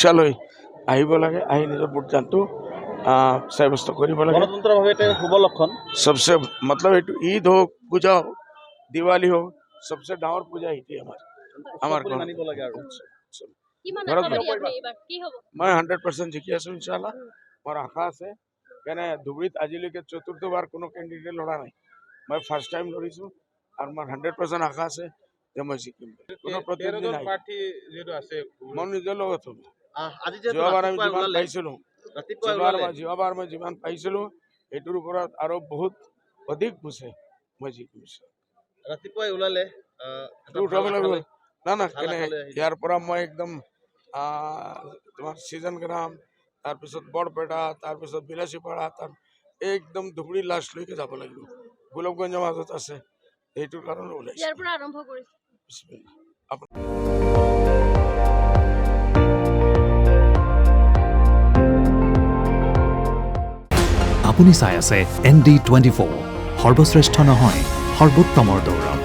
ৰিক্সালৈ আহিব লাগে, আহি নিজৰ ভোটদানটো সাব্যস্ত কৰিব লাগে। গণতন্ত্ৰভাৱে এটা শুভ লক্ষণ। सबसे मतलब এইটো ঈদ হোক, পূজা হোক, দিৱালী হোক, सबसे ডাঙৰ পূজা এইটোৱে আমাৰ মানিব লাগে আৰু মই 100% জিকি আছো ইনশাআল্লাহ। মোৰ আশা আছে, কেনে ধুবুৰীত আজিলৈকে চতুৰ্থবাৰ কোনো কেণ্ডিডেট লৰা নাই, মই ফাৰ্ষ্ট টাইম লৰিছো আৰু মোৰ 100% আশা আছে যে মই জিকিম। কোনো প্ৰতিদ্বন্দ্বী নাই, মই নিজৰ লগত হ'ব। যোৱাবাৰ আমি যিমান পাইছিলো, যোৱাবাৰ মই যিমান পাইছিলো এইটোৰ ওপৰত আৰু বহুত অধিক বুজে মই জিকিম। ৰাতিপুৱাই ওলালে না কেনে ইয়াৰ পৰা মই একদম তোমাৰ চিজন গ্ৰাম, তাৰপিছত বৰপেটা, তাৰপিছত বিলাসীপাৰা, একদম ধুবুৰী লাষ্টলৈকে যাব লাগিব। গোলকগঞ্জৰ মাজত আছে, এইটোৰ কাৰণে ওলাইছে। আপুনি চাই আছে ND24, সৰ্বশ্ৰেষ্ঠ নহয় সৰ্বোত্তমৰ দৌৰ।